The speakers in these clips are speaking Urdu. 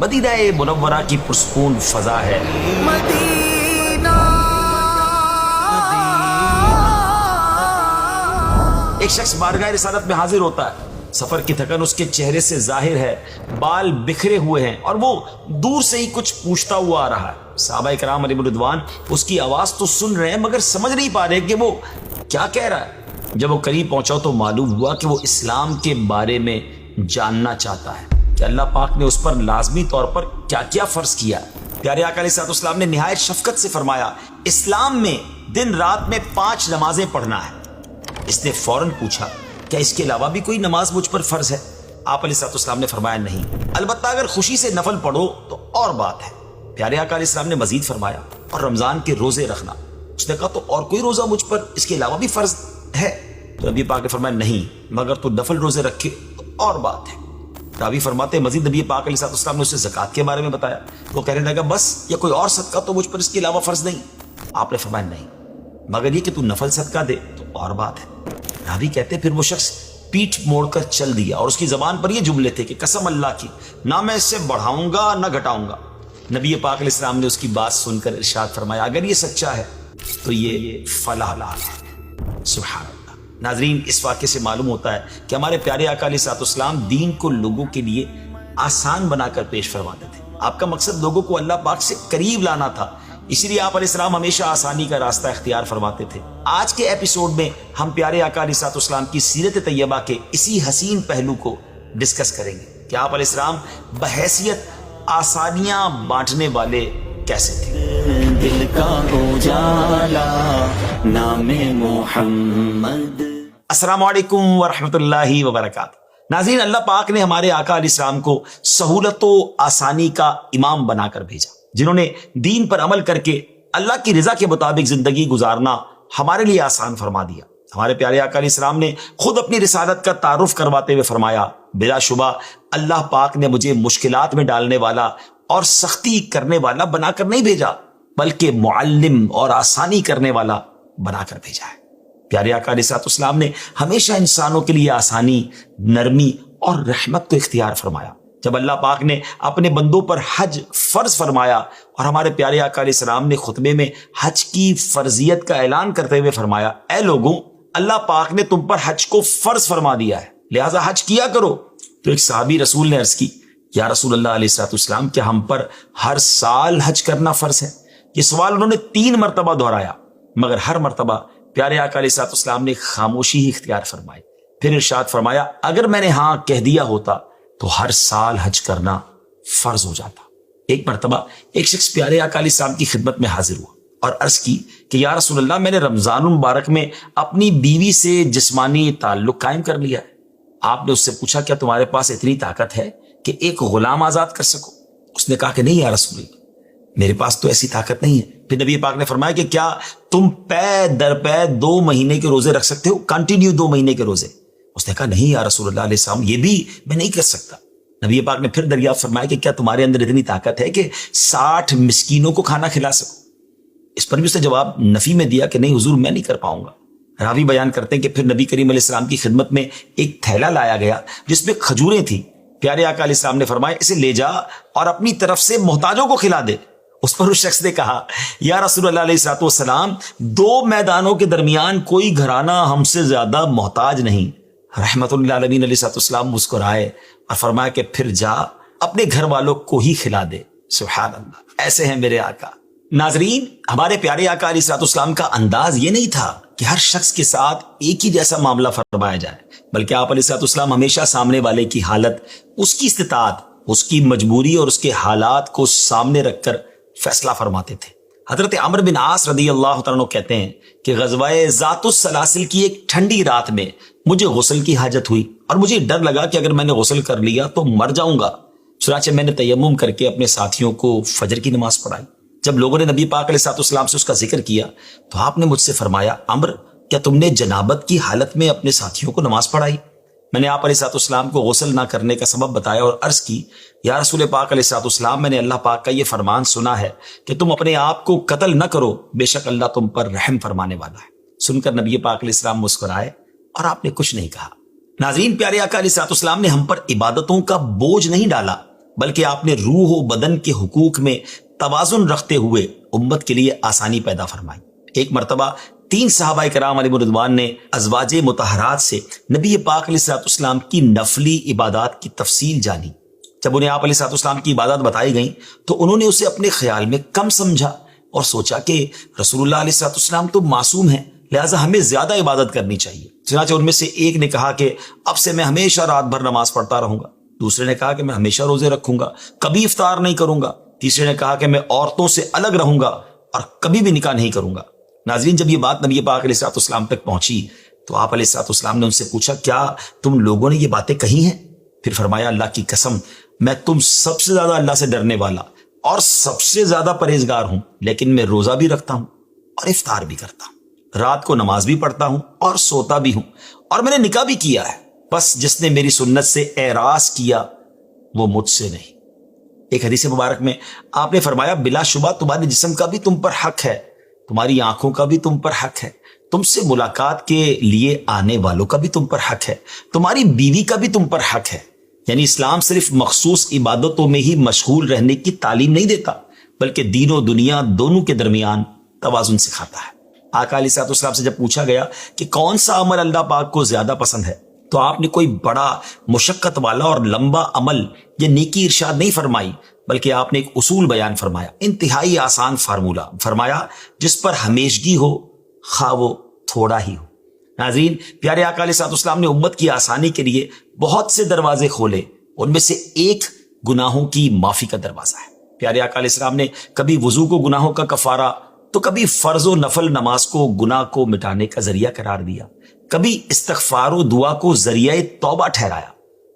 مدینہ منورہ کی پرسکون فضا ہے. ایک شخص بارگاہ رسالت میں حاضر ہوتا ہے. سفر کی تھکن اس کے چہرے سے ظاہر ہے, بال بکھرے ہوئے ہیں اور وہ دور سے ہی کچھ پوچھتا ہوا آ رہا ہے. صحابہ کرام علیہم رضوان اس کی آواز تو سن رہے ہیں مگر سمجھ نہیں پا رہے کہ وہ کیا کہہ رہا ہے. جب وہ قریب پہنچا تو معلوم ہوا کہ وہ اسلام کے بارے میں جاننا چاہتا ہے کہ اللہ پاک نے اس پر لازمی طور پر کیا کیا فرض کیا. پیارے آقا علیہ السلام نے نہایت شفقت سے فرمایا, اسلام میں دن رات میں 5 نمازیں پڑھنا ہے. اس نے فوراً پوچھا, کیا اس کے علاوہ بھی کوئی نماز مجھ پر فرض ہے؟ آپ علیہ السلام نے فرمایا نہیں, البتہ اگر خوشی سے نفل پڑھو تو اور بات ہے. پیارے آقا علیہ السلام نے مزید فرمایا, اور رمضان کے روزے رکھنا. اس نے کہا تو اور کوئی روزہ مجھ پر اس کے علاوہ بھی فرض ہے؟ تو نبی پاک نے فرمایا نہیں, مگر تو نفل روزے رکھے تو اور بات ہے. راوی فرماتے ہیں مزید نبی پاک علیہ السلام نے اسے زکات کے بارے میں بتایا. وہ کہنے لگا بس یا کوئی اور صدقہ تو مجھ پر اس کے علاوہ فرض نہیں؟ آپ نے فرمایا نہیں, مگر یہ کہ تو نفل صدقہ دے تو اور بات ہے. راوی کہتے پھر وہ شخص پیٹھ موڑ کر چل دیا اور اس کی زبان پر یہ جملے تھے کہ قسم اللہ کی, نہ میں اس سے بڑھاؤں گا نہ گھٹاؤں گا. نبی پاک علیہ السلام نے اس کی بات سن کر ارشاد فرمایا, اگر یہ سچا ہے تو یہ فلاح ہے. سبحان اللہ. ناظرین, اس واقعے سے معلوم ہوتا ہے کہ ہمارے پیارے آقا علیہ السلام دین کو لوگوں کے لیے آسان بنا کر پیش فرماتے تھے. آپ کا مقصد لوگوں کو اللہ پاک سے قریب لانا تھا, اسی لیے آپ علیہ السلام ہمیشہ آسانی کا راستہ اختیار فرماتے تھے. آج کے ایپیسوڈ میں ہم پیارے آقا علیہ السلام کی سیرت طیبہ کے اسی حسین پہلو کو ڈسکس کریں گے کہ آپ علیہ السلام بحیثیت آسانیاں بانٹنے والے کیسے تھے. دل کا اجالا نام محمد. السلام علیکم ورحمۃ اللہ وبرکاتہ. ناظرین, اللہ پاک نے ہمارے آقا علیہ السلام کو سہولت و آسانی کا امام بنا کر بھیجا, جنہوں نے دین پر عمل کر کے اللہ کی رضا کے مطابق زندگی گزارنا ہمارے لیے آسان فرما دیا. ہمارے پیارے آقا علیہ السلام نے خود اپنی رسالت کا تعارف کرواتے ہوئے فرمایا, بلا شبہ اللہ پاک نے مجھے مشکلات میں ڈالنے والا اور سختی کرنے والا بنا کر نہیں بھیجا, بلکہ معلم اور آسانی کرنے والا بنا کر بھیجا ہے. پیارے آقا علیہ السلام نے ہمیشہ انسانوں کے لیے آسانی, نرمی اور رحمت کو اختیار فرمایا. جب اللہ پاک نے اپنے بندوں پر حج فرض فرمایا اور ہمارے پیارے آقا علیہ السلام نے خطبے میں حج کی فرضیت کا اعلان کرتے ہوئے فرمایا, اے لوگوں, اللہ پاک نے تم پر حج کو فرض فرما دیا ہے, لہذا حج کیا کرو. تو ایک صحابی رسول نے عرض کی, یا رسول اللہ علیہ السلام, کیا ہم پر ہر سال حج کرنا فرض ہے؟ یہ سوال انہوں نے 3 مرتبہ دہرایا, مگر ہر مرتبہ پیارے آقا علیہ السلام نے خاموشی ہی اختیار فرمائی. پھر ارشاد فرمایا, اگر میں نے ہاں کہہ دیا ہوتا تو ہر سال حج کرنا فرض ہو جاتا. ایک مرتبہ ایک شخص پیارے آقا علیہ السلام کی خدمت میں حاضر ہوا اور عرض کی کہ یا رسول اللہ, میں نے رمضان المبارک میں اپنی بیوی سے جسمانی تعلق قائم کر لیا ہے. آپ نے اس سے پوچھا, کیا تمہارے پاس اتنی طاقت ہے کہ ایک غلام آزاد کر سکو؟ اس نے کہا کہ نہیں یا رسول اللہ, میرے پاس تو ایسی طاقت نہیں ہے. پھر نبی پاک نے فرمایا کہ کیا تم پے در پے 2 مہینے کے روزے رکھ سکتے ہو, کنٹینیو 2 مہینے کے روزے؟ اس نے کہا نہیں یا رسول اللہ علیہ السلام, یہ بھی میں نہیں کر سکتا. نبی پاک نے پھر دریافت فرمایا کہ کیا تمہارے اندر اتنی طاقت ہے کہ 60 مسکینوں کو کھانا کھلا سکو؟ اس پر بھی اس نے جواب نفی میں دیا کہ نہیں حضور, میں نہیں کر پاؤں گا. راوی بیان کرتے ہیں کہ پھر نبی کریم علیہ السلام کی خدمت میں ایک تھیلا لایا گیا جس میں کھجوریں تھیں. پیارے آقا علیہ السلام نے فرمایا, اسے لے جا اور اپنی طرف سے محتاجوں کو کھلا دے. اس پر اس شخص نے کہا, یا رسول اللہ علیہ السلام, 2 میدانوں کے درمیان کوئی گھرانہ ہم سے زیادہ محتاج نہیں. رحمت اللہ علیہ السلام مسکرائے اور فرمایا کہ پھر جا اپنے گھر والوں کو ہی کھلا دے. سبحان اللہ, ایسے ہیں میرے آقا. ناظرین, ہمارے پیارے آقا علیہ السلام کا انداز یہ نہیں تھا کہ ہر شخص کے ساتھ ایک ہی جیسا معاملہ فرمایا جائے, بلکہ آپ علیہ السلام ہمیشہ سامنے والے کی حالت, اس کی استطاعت, اس کی مجبوری اور اس کے حالات کو سامنے رکھ کر فیصلہ فرماتے تھے. حضرت عمرو بن عاص رضی اللہ تعالیٰ عنہ کہتے ہیں کہ غزوہ ذات السلاسل کی ایک ٹھنڈی رات میں مجھے غسل کی حاجت ہوئی اور مجھے ڈر لگا کہ اگر میں نے غسل کر لیا تو مر جاؤں گا. چنانچہ میں نے تیمم کر کے اپنے ساتھیوں کو فجر کی نماز پڑھائی. جب لوگوں نے نبی پاک علیہ السلام سے اس کا ذکر کیا تو آپ نے مجھ سے فرمایا, عمرو, کیا تم نے جنابت کی حالت میں اپنے ساتھیوں کو نماز پڑھائی؟ میں نے آپ علیہ السلام کو غسل نہ کرنے کا سبب بتایا اور عرض کی, یا رسول پاک علیہ السلام, میں نے اللہ پاک کا یہ فرمان سنا ہے کہ تم اپنے آپ کو قتل نہ کرو, بے شک اللہ تم پر رحم فرمانے والا ہے. سن کر نبی پاک علیہ السلام مسکرائے اور آپ نے کچھ نہیں کہا. ناظرین, پیارے آقا علیہ السلام نے ہم پر عبادتوں کا بوجھ نہیں ڈالا, بلکہ آپ نے روح و بدن کے حقوق میں توازن رکھتے ہوئے امت کے لیے آسانی پیدا فرمائی۔ ایک مرتبہ 3 صحابہ کرام علیہ رضوان نے ازواج مطہرات سے نبی پاک علیہ الصلوۃ والسلام کی نفلی عبادات کی تفصیل جانی۔ جب انہیں آپ علیہ الصلوۃ والسلام کی عبادات بتائی گئیں تو انہوں نے اسے اپنے خیال میں کم سمجھا اور سوچا کہ رسول اللہ علیہ الصلوۃ والسلام تو معصوم ہیں، لہٰذا ہمیں زیادہ عبادت کرنی چاہیے۔ چنانچہ ان میں سے ایک نے کہا کہ اب سے میں ہمیشہ رات بھر نماز پڑھتا رہوں گا، دوسرے نے کہا کہ میں ہمیشہ روزے رکھوں گا، کبھی افطار نہیں کروں گا، تیسرے نے کہا کہ میں عورتوں سے الگ رہوں گا اور کبھی بھی نکاح نہیں کروں گا۔ ناظرین، جب یہ بات نبی پاک علیہ الصلوۃ والسلام تک پہنچی تو آپ علیہ الصلوۃ والسلام نے ان سے پوچھا، کیا تم لوگوں نے یہ باتیں کہی ہیں؟ پھر فرمایا، اللہ کی قسم میں تم سب سے زیادہ اللہ سے ڈرنے والا اور سب سے زیادہ پرہیزگار ہوں، لیکن میں روزہ بھی رکھتا ہوں اور افطار بھی کرتا ہوں، رات کو نماز بھی پڑھتا ہوں اور سوتا بھی ہوں، اور میں نے نکاح بھی کیا ہے، بس جس نے میری سنت سے اعراض کیا وہ مجھ سے نہیں۔ ایک حدیث مبارک میں آپ نے فرمایا، بلا شبہ تمہارے جسم کا بھی تم پر حق ہے، تمہاری آنکھوں کا بھی تم پر حق ہے، تم سے ملاقات کے لیے آنے والوں کا بھی تم پر حق ہے، تمہاری بیوی کا بھی تم پر حق ہے۔ یعنی اسلام صرف مخصوص عبادتوں میں ہی مشغول رہنے کی تعلیم نہیں دیتا، بلکہ دین و دنیا دونوں کے درمیان توازن سکھاتا ہے۔ آقا علیہ الصلوۃ والسلام سے جب پوچھا گیا کہ کون سا عمل اللہ پاک کو زیادہ پسند ہے تو آپ نے کوئی بڑا مشقت والا اور لمبا عمل یا نیکی ارشاد نہیں فرمائی، بلکہ آپ نے ایک اصول بیان فرمایا، انتہائی آسان فارمولہ فرمایا، جس پر ہمیشگی ہو خواہ وہ تھوڑا ہی ہو۔ ناظرین، پیارے آقا علیہ الصلوۃ والسلام نے امت کی آسانی کے لیے بہت سے دروازے کھولے، ان میں سے ایک گناہوں کی معافی کا دروازہ ہے۔ پیارے آقا علیہ السلام نے کبھی وضو کو گناہوں کا کفارہ تو کبھی فرض و نفل نماز کو گناہ کو مٹانے کا ذریعہ قرار دیا، کبھی استغفار و دعا کو ذریعہ توبہ ٹھہرایا۔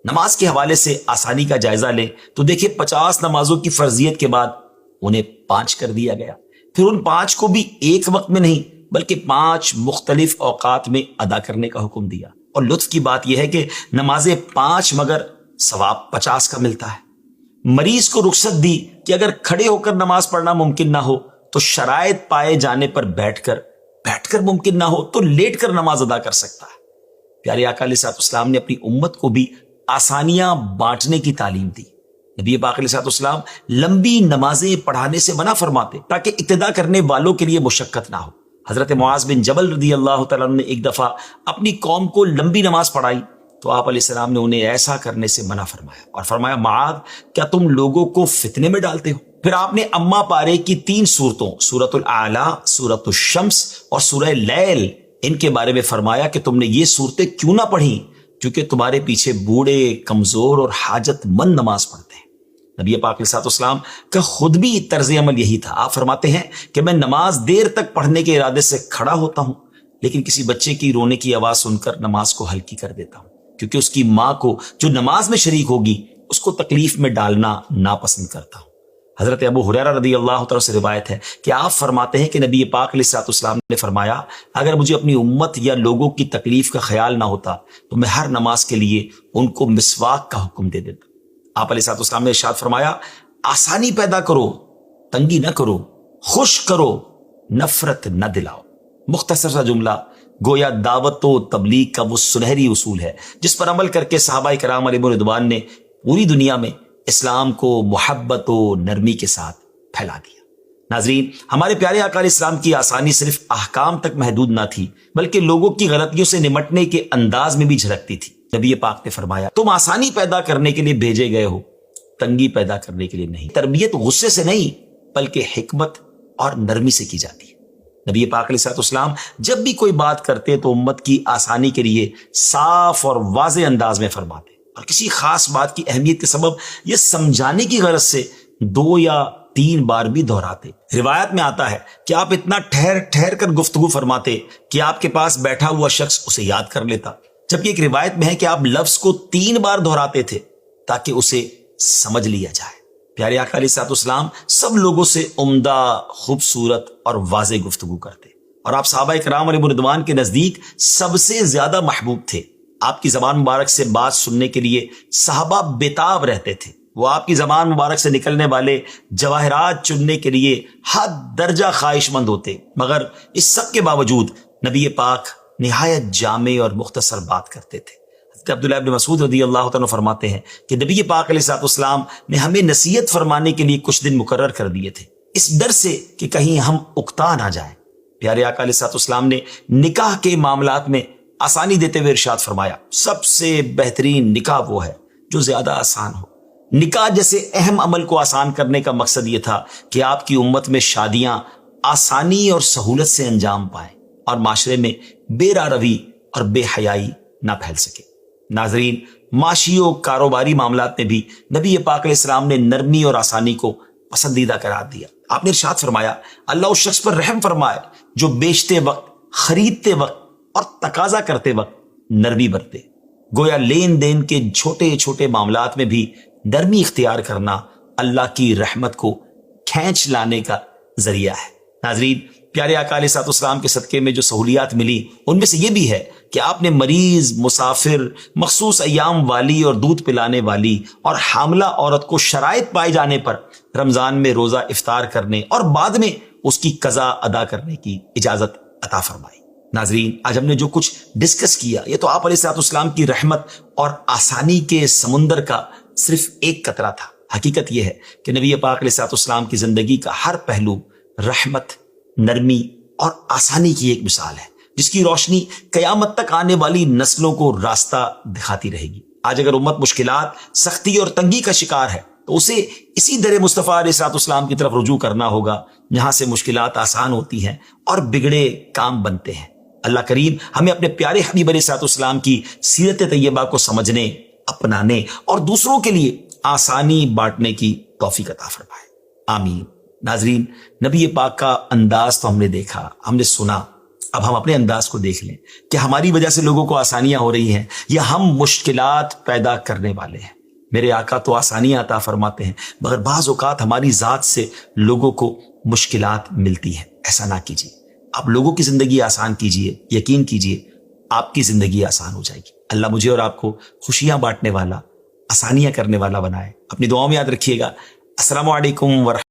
نماز کے حوالے سے آسانی کا جائزہ لیں تو دیکھیں 50 نمازوں کی فرضیت کے بعد انہیں 5 کر دیا گیا، پھر ان 5 کو بھی ایک وقت میں نہیں بلکہ 5 مختلف اوقات میں ادا کرنے کا حکم دیا۔ اور لطف کی بات یہ ہے کہ نمازیں 5 مگر ثواب 50 کا ملتا ہے۔ مریض کو رخصت دی کہ اگر کھڑے ہو کر نماز پڑھنا ممکن نہ ہو تو شرائط پائے جانے پر بیٹھ کر ممکن نہ ہو تو لیٹ کر نماز ادا کر سکتا ہے۔ پیارے آقا علیہ الصلوۃ والسلام نے اپنی امت کو بھی آسانیاں بانٹنے کی تعلیم دی۔ نبی پاک علیہ الصلوۃ والسلام لمبی نمازیں پڑھانے سے منع فرماتے تاکہ اقتدا کرنے والوں کے لیے مشقت نہ ہو۔ حضرت معاذ بن جبل رضی اللہ تعالیٰ عنہ نے ایک دفعہ اپنی قوم کو لمبی نماز پڑھائی تو آپ علیہ السلام نے انہیں ایسا کرنے سے منع فرمایا اور فرمایا، معاذ کیا تم لوگوں کو فتنے میں ڈالتے ہو؟ پھر آپ نے اما پارے کی 3 صورتوں سورۃ الاعلی، سورۃ الشمس اور سورہ لیل ان کے بارے میں فرمایا کہ تم نے یہ صورتیں کیوں نہ پڑھی کیونکہ تمہارے پیچھے بوڑھے، کمزور اور حاجت مند نماز پڑھتے ہیں۔ نبی پاک علیہ السلام کا خود بھی طرز عمل یہی تھا۔ آپ فرماتے ہیں کہ میں نماز دیر تک پڑھنے کے ارادے سے کھڑا ہوتا ہوں لیکن کسی بچے کی رونے کی آواز سن کر نماز کو ہلکی کر دیتا ہوں کیونکہ اس کی ماں کو جو نماز میں شریک ہوگی اس کو تکلیف میں ڈالنا ناپسند کرتا ہوں۔ حضرت ابو ہریرہ رضی اللہ تعالیٰ سے روایت ہے کہ آپ فرماتے ہیں کہ نبی پاک علیہ السلام نے فرمایا، اگر مجھے اپنی امت یا لوگوں کی تکلیف کا خیال نہ ہوتا تو میں ہر نماز کے لیے ان کو مسواک کا حکم دے دیتا۔ آپ علیہ السلام نے ارشاد فرمایا، آسانی پیدا کرو، تنگی نہ کرو، خوش کرو، نفرت نہ دلاؤ۔ مختصر سا جملہ گویا دعوت و تبلیغ کا وہ سنہری اصول ہے جس پر عمل کر کے صحابہ کرام علیہم رضوان نے پوری دنیا میں اسلام کو محبت و نرمی کے ساتھ پھیلا دیا۔ ناظرین، ہمارے پیارے آقا علیہ السلام کی آسانی صرف احکام تک محدود نہ تھی بلکہ لوگوں کی غلطیوں سے نمٹنے کے انداز میں بھی جھلکتی تھی۔ نبی پاک نے فرمایا، تم آسانی پیدا کرنے کے لیے بھیجے گئے ہو، تنگی پیدا کرنے کے لیے نہیں۔ تربیت غصے سے نہیں بلکہ حکمت اور نرمی سے کی جاتی ہے۔ نبی پاک علیہ السلام جب بھی کوئی بات کرتے تو امت کی آسانی کے لیے صاف اور واضح انداز میں فرماتے اور کسی خاص بات کی اہمیت کے سبب یہ سمجھانے کی غرض سے 2 یا 3 بار بھی دہراتے۔ روایت میں آتا ہے کہ آپ اتنا ٹھہر کر گفتگو فرماتے کہ آپ کے پاس بیٹھا ہوا شخص اسے یاد کر لیتا، جبکہ ایک روایت میں ہے کہ آپ لفظ کو 3 بار دہراتے تھے تاکہ اسے سمجھ لیا جائے۔ پیارے آقا علیہ السلام سب لوگوں سے عمدہ، خوبصورت اور واضح گفتگو کرتے اور آپ صحابہ کرام علیہم رضوان کے نزدیک سب سے زیادہ محبوب تھے۔ آپ کی زبان مبارک سے بات سننے کے لیے صحابہ بےتاب رہتے تھے۔ وہ آپ کی زبان مبارک سے نکلنے والے جواہرات چننے کے لیے حد درجہ خواہش مند ہوتے، مگر اس سب کے باوجود نبی پاک نہایت جامع اور مختصر بات کرتے تھے۔ کہ عبداللہ ابن مسعود رضی اللہ تعالیٰ فرماتے ہیں کہ نبی پاک علیہ الصلوۃ والسلام نے ہمیں نصیحت فرمانے کے لیے کچھ دن مقرر کر دیے تھے، اس ڈر سے کہ کہیں ہم اکتا نہ جائیں۔ پیارے آقا علیہ الصلوۃ والسلام نے نکاح کے معاملات میں آسانی دیتے ہوئے ارشاد فرمایا، سب سے بہترین نکاح وہ ہے جو زیادہ آسان ہو۔ نکاح جیسے اہم عمل کو آسان کرنے کا مقصد یہ تھا کہ آپ کی امت میں شادیاں آسانی اور سہولت سے انجام پائیں اور معاشرے میں بے راروی اور بے حیائی نہ پھیل سکے۔ ناظرین، معاشی و کاروباری معاملات میں بھی نبی پاک علیہ السلام نے نرمی اور آسانی کو پسندیدہ قرار دیا۔ آپ نے ارشاد فرمایا، اللہ اس شخص پر رحم فرمائے جو بیچتے وقت، خریدتے وقت اور تقاضا کرتے وقت نرمی برتے۔ گویا لین دین کے چھوٹے چھوٹے معاملات میں بھی نرمی اختیار کرنا اللہ کی رحمت کو کھینچ لانے کا ذریعہ ہے۔ ناظرین، پیارے آقا علیہ الصلوۃ والسلام کے صدقے میں جو سہولیات ملی ان میں سے یہ بھی ہے کہ آپ نے مریض، مسافر، مخصوص ایام والی اور دودھ پلانے والی اور حاملہ عورت کو شرائط پائے جانے پر رمضان میں روزہ افطار کرنے اور بعد میں اس کی قضا ادا کرنے کی اجازت عطا فرمائی۔ ناظرین، آج ہم نے جو کچھ ڈسکس کیا یہ تو آپ علیہ الصلوۃ والسلام کی رحمت اور آسانی کے سمندر کا صرف ایک قطرہ تھا۔ حقیقت یہ ہے کہ نبی پاک علیہ الصلوۃ والسلام کی زندگی کا ہر پہلو رحمت، نرمی اور آسانی کی ایک مثال ہے، جس کی روشنی قیامت تک آنے والی نسلوں کو راستہ دکھاتی رہے گی۔ آج اگر امت مشکلات، سختی اور تنگی کا شکار ہے تو اسے اسی در مصطفیٰ علیہ الصلوۃ والسلام کی طرف رجوع کرنا ہوگا، جہاں سے مشکلات آسان ہوتی ہیں اور بگڑے کام بنتے ہیں۔ اللہ کریم ہمیں اپنے پیارے حبیب علیہ الصلوۃ والسلام کی سیرت طیبہ کو سمجھنے، اپنانے اور دوسروں کے لیے آسانی بانٹنے کی توفیق عطا فرمائے، آمین۔ ناظرین، نبی پاک کا انداز تو ہم نے دیکھا، ہم نے سنا، اب ہم اپنے انداز کو دیکھ لیں کہ ہماری وجہ سے لوگوں کو آسانیاں ہو رہی ہیں یا ہم مشکلات پیدا کرنے والے ہیں۔ میرے آقا تو آسانیاں عطا فرماتے ہیں، مگر بعض اوقات ہماری ذات سے لوگوں کو مشکلات ملتی ہیں۔ ایسا نہ کیجیے، آپ لوگوں کی زندگی آسان کیجیے، یقین کیجیے آپ کی زندگی آسان ہو جائے گی۔ اللہ مجھے اور آپ کو خوشیاں بانٹنے والا، آسانیاں کرنے والا بنائے۔ اپنی دعاؤں میں یاد رکھیے گا۔ السلام علیکم ورحمۃ